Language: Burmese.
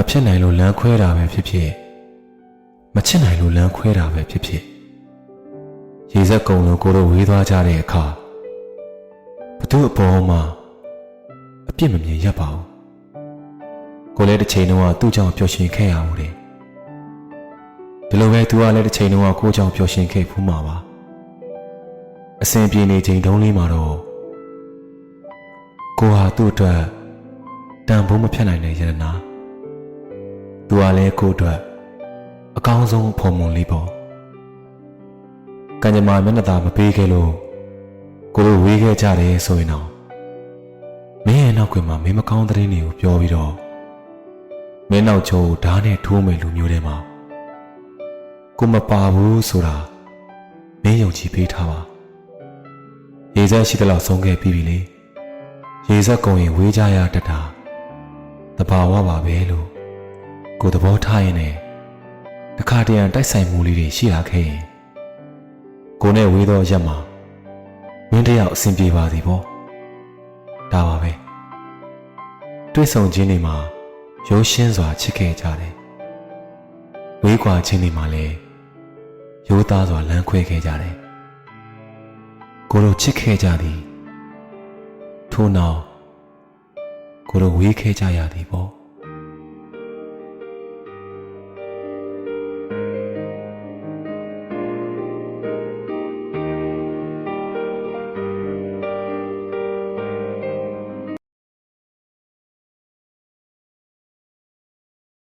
ဖြစ်နိုင်လို့လမ်းခွဲတာပဲဖြစ်ဖြစ်မချစ်နိုင်လို့လမ်းခွဲတာပဲဖြစ်ဖြစ်ရေစက်ကုံလို့ကိုတို့ဝေးသွားကြတဲ့အခါဘသူအပေါ်မှာအပြစ်မမြင်ရပါဘူးကိုလည်းတစ်ချိန်လုံးကသူ့ကြောင့်ပျော်ရွှင်ခဲ့ရဘူးတဲ့ဒီလိုပဲသူကလည်းတစ်ချိန်လုံးကကိုကြောင့်ပျော်ရွှင်ခဲ့ဖူးမှာပါအစဉ်ပြေနေချိန်တုန်းလေးမှာတော့ကိုဟာသူ့အတွက်တန်ဖိုးမဖြတ်နိုင်တဲ့ယန္တနာသူကလည်းကိုအတွက်အကောင်းဆုံးအဖို့မွန်လေးပေါ့ကံကြမ္မာမျက်နှာသာမပေးခဲ့လို့ကိုတို့ဝေးခဲ့ကြတယ်ဆိုရင်တော့မင်းရဲ့နောက်ကွယ်မှာမင်းမကောင်းတဲ့သတင်းတွေကိုပြောပြီးတော့မင်းနောက်ကျောဓာတ်နဲ့ထိုးမယ်လူမျိုးတွေမှာကိုမပါဘူးဆိုတာမင်းယုံကြည်ပေးထားပါရေစက်ရှိသလောက်ဆုံးခဲ့ပြီးပြီလေရေစက်ကုန်ရင်ဝေးကြရတတ်တာတဘာဝပါပဲလို့ကိုသဘောထားရင်လည်းတခါတရံတိုက်ဆိုင်မှုလေးတွေရှိလာခဲ့ရင်ကိုနဲ့ဝေးသောရက်မှာမင်းတယောက်အဆင်ပြေပါသည်ပေါ့ဒါပါပဲတွေ့ဆုံခြင်းတွေမှာရိုးရှင်းစွာချစ်ခဲ့ကြတယ်ဝေးကွာခြင်းတွေမှာလည်းရိုးသားစွာလမ်းခွဲခဲ့ကြတယ်ကိုတို့ချစ်ခဲ့ကြသည်ထို့နောက်ကိုတို့ဝေးခဲ့ကြရသည်ပေါ့